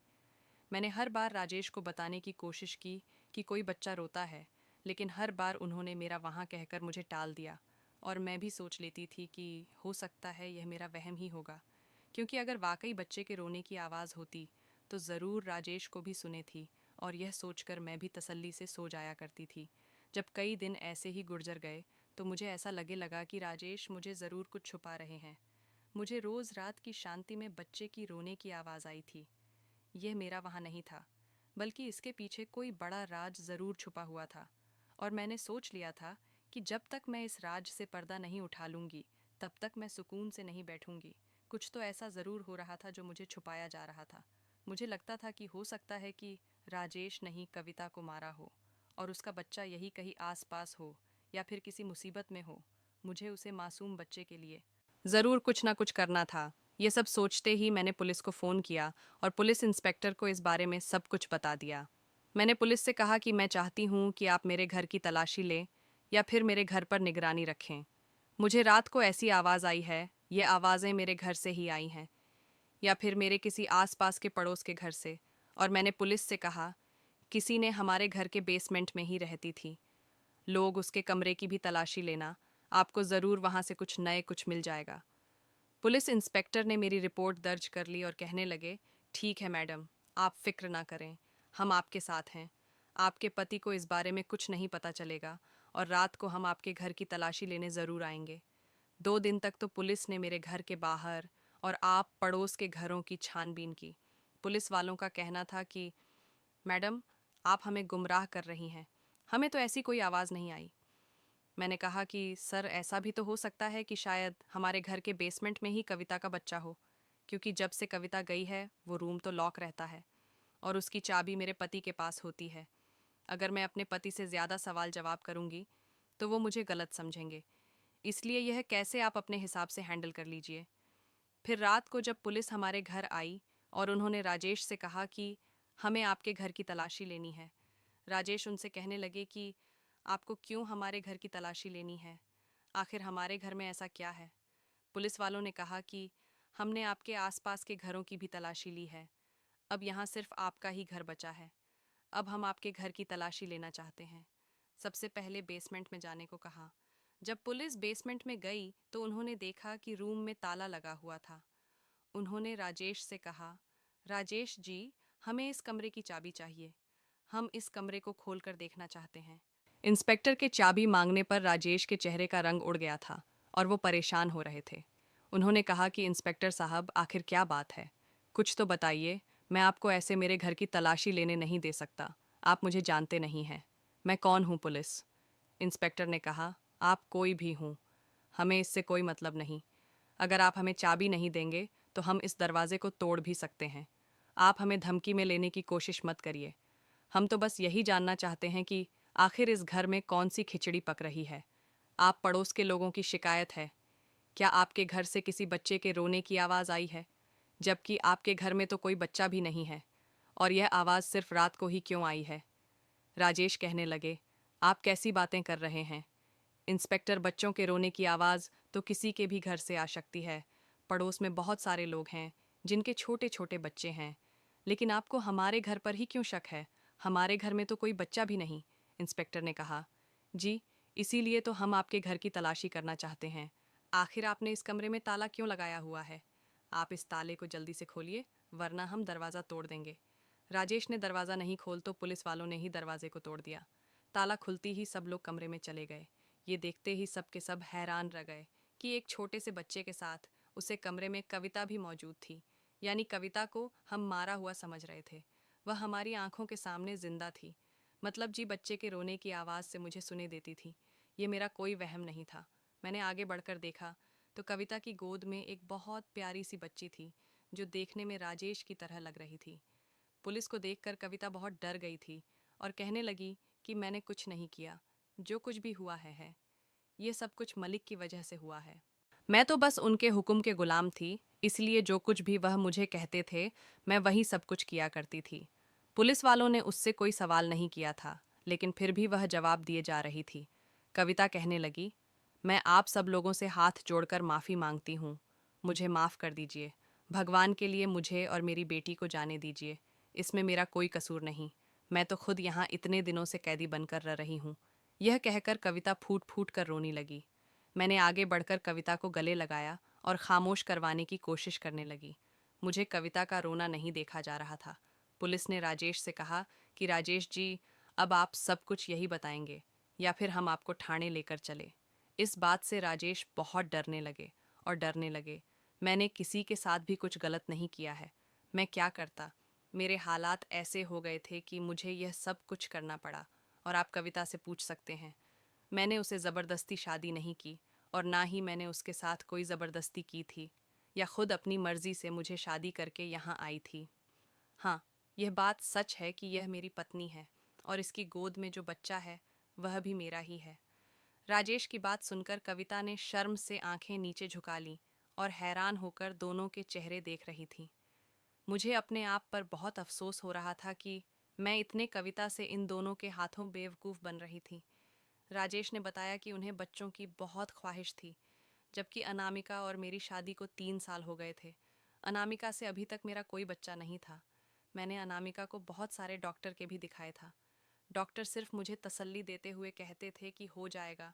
मैंने हर बार राजेश को बताने की कोशिश की कि कोई बच्चा रोता है, लेकिन हर बार उन्होंने मेरा वहाँ कहकर मुझे टाल दिया और मैं भी सोच लेती थी कि हो सकता है यह मेरा वहम ही होगा, क्योंकि अगर वाकई बच्चे के रोने की आवाज़ होती तो ज़रूर राजेश को भी सुने थी और यह सोचकर मैं भी तसल्ली से सो जाया करती थी। जब कई दिन ऐसे ही गुजर गए तो मुझे ऐसा लगा कि राजेश मुझे ज़रूर कुछ छुपा रहे हैं। मुझे रोज़ रात की शांति में बच्चे की रोने की आवाज़ आई थी। यह मेरा वहाँ नहीं था, बल्कि इसके पीछे कोई बड़ा राज ज़रूर छुपा हुआ था। और मैंने सोच लिया था कि जब तक मैं इस राज से पर्दा नहीं उठा लूँगी, तब तक मैं सुकून से नहीं बैठूंगी। कुछ तो ऐसा ज़रूर हो रहा था जो मुझे छुपाया जा रहा था। मुझे लगता था कि हो सकता है कि राजेश नहीं कविता को मारा हो और उसका बच्चा यही कहीं आस पास हो या फिर किसी मुसीबत में हो। मुझे उसे मासूम बच्चे के लिए ज़रूर कुछ ना कुछ करना था। ये सब सोचते ही मैंने पुलिस को फ़ोन किया और पुलिस इंस्पेक्टर को इस बारे में सब कुछ बता दिया। मैंने पुलिस से कहा कि मैं चाहती हूँ कि आप मेरे घर की तलाशी लें या फिर मेरे घर पर निगरानी रखें। मुझे रात को ऐसी आवाज़ आई है, ये आवाज़ें मेरे घर से ही आई हैं या फिर मेरे किसी आसपास के पड़ोस के घर से। और मैंने पुलिस से कहा, किसी ने हमारे घर के बेसमेंट में ही रहती थी। लोग उसके कमरे की भी तलाशी लेना, आपको ज़रूर वहाँ से कुछ नए कुछ मिल जाएगा। पुलिस इंस्पेक्टर ने मेरी रिपोर्ट दर्ज कर ली और कहने लगे, ठीक है मैडम, आप फिक्र ना करें, हम आपके साथ हैं। आपके पति को इस बारे में कुछ नहीं पता चलेगा और रात को हम आपके घर की तलाशी लेने ज़रूर आएंगे। 2 दिन तक तो पुलिस ने मेरे घर के बाहर और आप पड़ोस के घरों की छानबीन की। पुलिस वालों का कहना था कि मैडम, आप हमें गुमराह कर रही हैं, हमें तो ऐसी कोई आवाज़ नहीं आई। मैंने कहा कि सर, ऐसा भी तो हो सकता है कि शायद हमारे घर के बेसमेंट में ही कविता का बच्चा हो, क्योंकि जब से कविता गई है वो रूम तो लॉक रहता है और उसकी चाबी मेरे पति के पास होती है। अगर मैं अपने पति से ज़्यादा सवाल जवाब करूँगी तो वो मुझे गलत समझेंगे, इसलिए यह कैसे आप अपने हिसाब से हैंडल कर लीजिए। फिर रात को जब पुलिस हमारे घर आई और उन्होंने राजेश से कहा कि हमें आपके घर की तलाशी लेनी है। राजेश उनसे कहने लगे कि आपको क्यों हमारे घर की तलाशी लेनी है, आखिर हमारे घर में ऐसा क्या है। पुलिस वालों ने कहा कि हमने आपके आसपास के घरों की भी तलाशी ली है, अब यहाँ सिर्फ आपका ही घर बचा है। अब हम आपके घर की तलाशी लेना चाहते हैं। सबसे पहले बेसमेंट में जाने को कहा। जब पुलिस बेसमेंट में गई तो उन्होंने देखा कि रूम में ताला लगा हुआ था। उन्होंने राजेश से कहा, राजेश जी, हमें इस कमरे की चाबी चाहिए, हम इस कमरे को खोलकर देखना चाहते हैं। इंस्पेक्टर के चाबी मांगने पर राजेश के चेहरे का रंग उड़ गया था और वो परेशान हो रहे थे। उन्होंने कहा कि इंस्पेक्टर साहब, आखिर क्या बात है, कुछ तो बताइए। मैं आपको ऐसे मेरे घर की तलाशी लेने नहीं दे सकता, आप मुझे जानते नहीं हैं। मैं कौन हूँ? पुलिस इंस्पेक्टर ने कहा, आप कोई भी हूँ, हमें इससे कोई मतलब नहीं। अगर आप हमें चाबी नहीं देंगे तो हम इस दरवाजे को तोड़ भी सकते हैं। आप हमें धमकी में लेने की कोशिश मत करिए। हम तो बस यही जानना चाहते हैं कि आखिर इस घर में कौन सी खिचड़ी पक रही है। आप पड़ोस के लोगों की शिकायत है, क्या आपके घर से किसी बच्चे के रोने की आवाज़ आई है, जबकि आपके घर में तो कोई बच्चा भी नहीं है, और यह आवाज़ सिर्फ रात को ही क्यों आई है? राजेश कहने लगे, आप कैसी बातें कर रहे हैं इंस्पेक्टर, बच्चों के रोने की आवाज़ तो किसी के भी घर से आ सकती है। पड़ोस में बहुत सारे लोग हैं जिनके छोटे छोटे बच्चे हैं, लेकिन आपको हमारे घर पर ही क्यों शक है? हमारे घर में तो कोई बच्चा भी नहीं। इंस्पेक्टर ने कहा, जी, इसीलिए तो हम आपके घर की तलाशी करना चाहते हैं। आखिर आपने इस कमरे में ताला क्यों लगाया हुआ है? आप इस ताले को जल्दी से खोलिए, वरना हम दरवाज़ा तोड़ देंगे। राजेश ने दरवाज़ा नहीं खोल तो पुलिस वालों ने ही दरवाजे को तोड़ दिया। ताला खुलती ही सब लोग कमरे में चले गए। ये देखते ही सब के सब हैरान रह गए कि एक छोटे से बच्चे के साथ उसे कमरे में कविता भी मौजूद थी। यानी कविता को हम मारा हुआ समझ रहे थे, वह हमारी आंखों के सामने जिंदा थी। मतलब जी, बच्चे के रोने की आवाज़ से मुझे सुने देती थी। ये मेरा कोई वहम नहीं था। मैंने आगे बढ़कर देखा तो कविता की गोद में एक बहुत प्यारी सी बच्ची थी जो देखने में राजेश की तरह लग रही थी। पुलिस को देखकर कविता बहुत डर गई थी और कहने लगी कि मैंने कुछ नहीं किया, जो कुछ भी हुआ है। ये सब कुछ मलिक की वजह से हुआ है। मैं तो बस उनके हुक्म के गुलाम थी, इसलिए जो कुछ भी वह मुझे कहते थे, मैं वही सब कुछ किया करती थी। पुलिस वालों ने उससे कोई सवाल नहीं किया था, लेकिन फिर भी वह जवाब दिए जा रही थी। कविता कहने लगी, मैं आप सब लोगों से हाथ जोड़कर माफ़ी मांगती हूँ। मुझे माफ़ कर दीजिए। भगवान के लिए मुझे और मेरी बेटी को जाने दीजिए। इसमें मेरा कोई कसूर नहीं। मैं तो खुद यहाँ इतने दिनों से कैदी बनकर रह रही हूँ। यह कहकर कविता फूट फूट कर रोने लगी। मैंने आगे बढ़कर कविता को गले लगाया और खामोश करवाने की कोशिश करने लगी। मुझे कविता का रोना नहीं देखा जा रहा था। पुलिस ने राजेश से कहा कि राजेश जी, अब आप सब कुछ यही बताएंगे या फिर हम आपको ठाणे लेकर चले। इस बात से राजेश बहुत डरने लगे और डरने लगे। मैंने किसी के साथ भी कुछ गलत नहीं किया है। मैं क्या करता? मेरे हालात ऐसे हो गए थे कि मुझे यह सब कुछ करना पड़ा। और आप कविता से पूछ सकते हैं, मैंने उसे ज़बरदस्ती शादी नहीं की और ना ही मैंने उसके साथ कोई ज़बरदस्ती की थी या खुद अपनी मर्ज़ी से मुझे शादी करके यहाँ आई थी। हाँ, यह बात सच है कि यह मेरी पत्नी है और इसकी गोद में जो बच्चा है वह भी मेरा ही है। राजेश की बात सुनकर कविता ने शर्म से आंखें नीचे झुका लीं और हैरान होकर दोनों के चेहरे देख रही थी। मुझे अपने आप पर बहुत अफसोस हो रहा था कि मैं इतने कविता से इन दोनों के हाथों बेवकूफ़ बन रही थी। राजेश ने बताया कि उन्हें बच्चों की बहुत ख्वाहिश थी, जबकि अनामिका और मेरी शादी को 3 साल हो गए थे। अनामिका से अभी तक मेरा कोई बच्चा नहीं था। मैंने अनामिका को बहुत सारे डॉक्टर के भी दिखाए था। डॉक्टर सिर्फ मुझे तसल्ली देते हुए कहते थे कि हो जाएगा।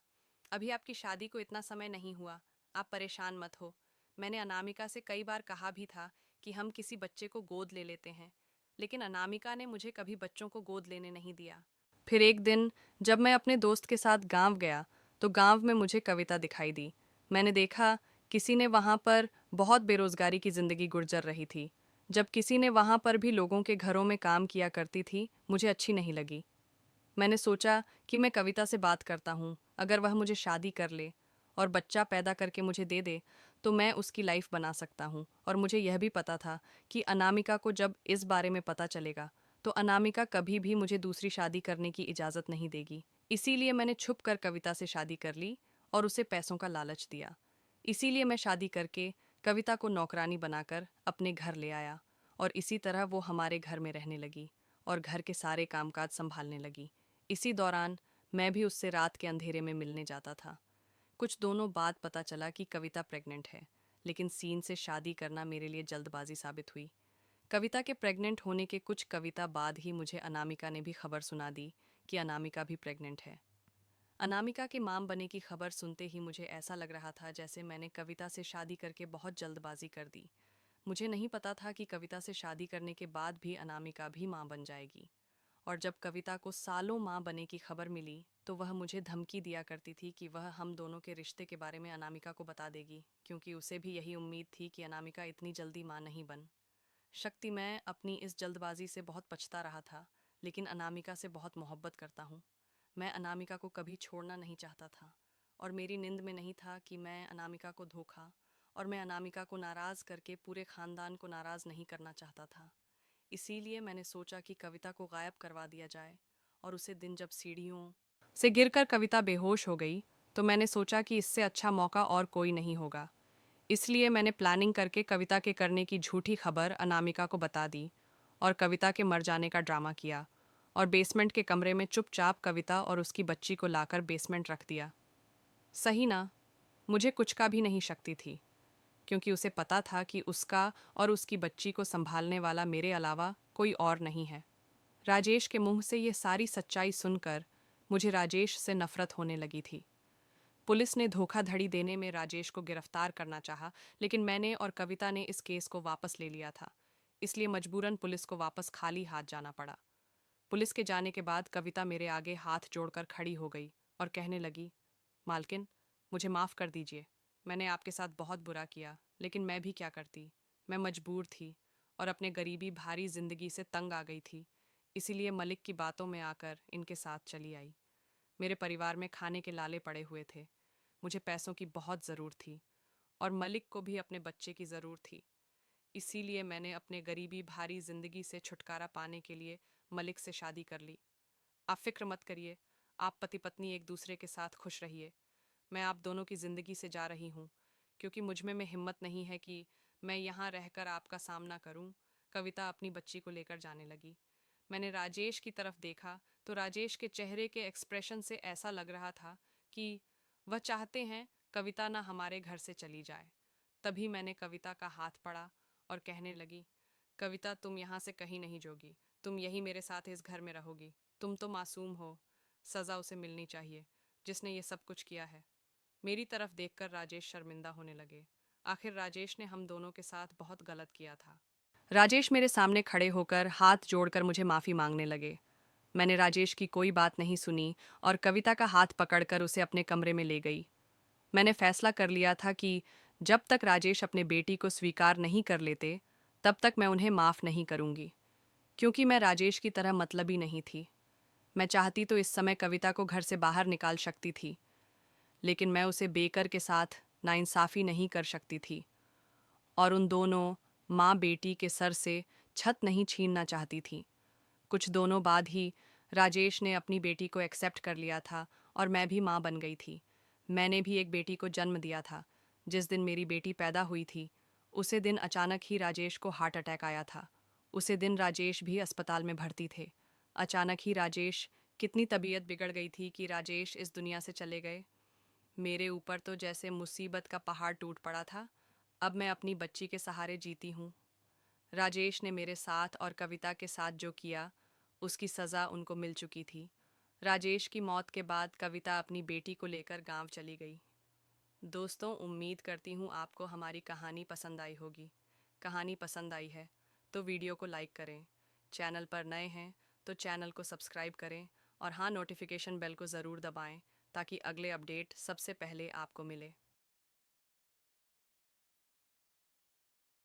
अभी आपकी शादी को इतना समय नहीं हुआ, आप परेशान मत हो। मैंने अनामिका से कई बार कहा भी था कि हम किसी बच्चे को गोद ले लेते हैं, लेकिन अनामिका ने मुझे कभी बच्चों को गोद लेने नहीं दिया। फिर एक दिन जब मैं अपने दोस्त के साथ गांव गया, तो गांव में मुझे कविता दिखाई दी। मैंने देखा किसी ने वहां पर बहुत बेरोजगारी की जिंदगी गुजर रही थी। जब किसी ने वहां पर भी लोगों के घरों में काम किया करती थी, मुझे अच्छी नहीं लगी। मैंने सोचा कि मैं कविता से बात करता हूँ, अगर वह मुझे शादी कर ले और बच्चा पैदा करके मुझे दे दे तो मैं उसकी लाइफ बना सकता हूँ। और मुझे यह भी पता था कि अनामिका को जब इस बारे में पता चलेगा तो अनामिका कभी भी मुझे दूसरी शादी करने की इजाज़त नहीं देगी। इसीलिए मैंने छुप कर कविता से शादी कर ली और उसे पैसों का लालच दिया। इसीलिए मैं शादी करके कविता को नौकरानी बनाकर अपने घर ले आया और इसी तरह वो हमारे घर में रहने लगी और घर के सारे कामकाज संभालने लगी। इसी दौरान मैं भी उससे रात के अंधेरे में मिलने जाता था। कुछ दोनों बाद पता चला कि कविता प्रेग्नेंट है, लेकिन सीन से शादी करना मेरे लिए जल्दबाजी साबित हुई। कविता के प्रेग्नेंट होने के कुछ कविता बाद ही मुझे अनामिका ने भी खबर सुना दी कि अनामिका भी प्रेग्नेंट है। अनामिका के माम बने की खबर सुनते ही मुझे ऐसा लग रहा था जैसे मैंने कविता से शादी करके बहुत जल्दबाजी कर दी। मुझे नहीं पता था कि कविता से शादी करने के बाद भी अनामिका भी मां बन जाएगी। और जब कविता को सालों मां बने की खबर मिली तो वह मुझे धमकी दिया करती थी कि वह हम दोनों के रिश्ते के बारे में अनामिका को बता देगी, क्योंकि उसे भी यही उम्मीद थी कि अनामिका इतनी जल्दी मां नहीं बन शक्ति। मैं अपनी इस जल्दबाजी से बहुत पछता रहा था, लेकिन अनामिका से बहुत मोहब्बत करता हूँ। मैं अनामिका को कभी छोड़ना नहीं चाहता था और मेरी नींद में नहीं था कि मैं अनामिका को धोखा और मैं अनामिका को नाराज़ करके पूरे ख़ानदान को नाराज़ नहीं करना चाहता था। इसीलिए मैंने सोचा कि कविता को गायब करवा दिया जाए। और उसे दिन जब सीढ़ियों से गिरकर कविता बेहोश हो गई तो मैंने सोचा कि इससे अच्छा मौका और कोई नहीं होगा। इसलिए मैंने प्लानिंग करके कविता के करने की झूठी खबर अनामिका को बता दी और कविता के मर जाने का ड्रामा किया और बेसमेंट के कमरे में चुपचाप कविता और उसकी बच्ची को लाकर बेसमेंट रख दिया। सही ना? मुझे कुछ का भी नहीं शक्ति थी, क्योंकि उसे पता था कि उसका और उसकी बच्ची को संभालने वाला मेरे अलावा कोई और नहीं है। राजेश के मुंह से ये सारी सच्चाई सुनकर मुझे राजेश से नफरत होने लगी थी। पुलिस ने धोखाधड़ी देने में राजेश को गिरफ्तार करना चाहा, लेकिन मैंने और कविता ने इस केस को वापस ले लिया था। इसलिए मजबूरन पुलिस को वापस खाली हाथ जाना पड़ा। पुलिस के जाने के बाद कविता मेरे आगे हाथ जोड़कर खड़ी हो गई और कहने लगी, मालकिन, मुझे माफ़ कर दीजिए। मैंने आपके साथ बहुत बुरा किया, लेकिन मैं भी क्या करती। मैं मजबूर थी और अपने गरीबी भारी जिंदगी से तंग आ गई थी। इसीलिए मलिक की बातों में आकर इनके साथ चली आई। मेरे परिवार में खाने के लाले पड़े हुए थे। मुझे पैसों की बहुत ज़रूरत थी और मलिक को भी अपने बच्चे की ज़रूरत थी। इसीलिए मैंने अपने गरीबी भारी जिंदगी से छुटकारा पाने के लिए मलिक से शादी कर ली। आप फिक्र मत करिए, आप पति पत्नी एक दूसरे के साथ खुश रहिए। मैं आप दोनों की ज़िंदगी से जा रही हूँ, क्योंकि मुझ में हिम्मत नहीं है कि मैं यहाँ रहकर आपका सामना करूं। कविता अपनी बच्ची को लेकर जाने लगी। मैंने राजेश की तरफ देखा तो राजेश के चेहरे के एक्सप्रेशन से ऐसा लग रहा था कि वह चाहते हैं कविता ना हमारे घर से चली जाए। तभी मैंने कविता का हाथ पकड़ा और कहने लगी, कविता तुम यहाँ से कहीं नहीं जोगी, तुम यही मेरे साथ इस घर में रहोगी। तुम तो मासूम हो, सज़ा उसे मिलनी चाहिए जिसने ये सब कुछ किया है। मेरी तरफ देखकर राजेश शर्मिंदा होने लगे। आखिर राजेश ने हम दोनों के साथ बहुत गलत किया था। राजेश मेरे सामने खड़े होकर हाथ जोड़कर मुझे माफ़ी मांगने लगे। मैंने राजेश की कोई बात नहीं सुनी और कविता का हाथ पकड़कर उसे अपने कमरे में ले गई। मैंने फैसला कर लिया था कि जब तक राजेश अपने बेटी को स्वीकार नहीं कर लेते, तब तक मैं उन्हें माफ़ नहीं करूंगी। क्योंकि मैं राजेश की तरह मतलबी नहीं थी। मैं चाहती तो इस समय कविता को घर से बाहर निकाल सकती थी, लेकिन मैं उसे बेकर के साथ नाइंसाफ़ी नहीं कर सकती थी और उन दोनों माँ बेटी के सर से छत नहीं छीनना चाहती थी। कुछ दोनों बाद ही राजेश ने अपनी बेटी को एक्सेप्ट कर लिया था और मैं भी माँ बन गई थी। मैंने भी एक बेटी को जन्म दिया था। जिस दिन मेरी बेटी पैदा हुई थी, उसे दिन अचानक ही राजेश को हार्ट अटैक आया था। उसे दिन राजेश भी अस्पताल में भर्ती थे। अचानक ही राजेश कितनी तबीयत बिगड़ गई थी कि राजेश इस दुनिया से चले गए। मेरे ऊपर तो जैसे मुसीबत का पहाड़ टूट पड़ा था। अब मैं अपनी बच्ची के सहारे जीती हूँ। राजेश ने मेरे साथ और कविता के साथ जो किया, उसकी सज़ा उनको मिल चुकी थी। राजेश की मौत के बाद कविता अपनी बेटी को लेकर गांव चली गई। दोस्तों, उम्मीद करती हूँ आपको हमारी कहानी पसंद आई होगी। कहानी पसंद आई है तो वीडियो को लाइक करें। चैनल पर नए हैं तो चैनल को सब्सक्राइब करें और हाँ, नोटिफिकेशन बेल को ज़रूर दबाएं ताकि अगले अपडेट सबसे पहले आपको मिले।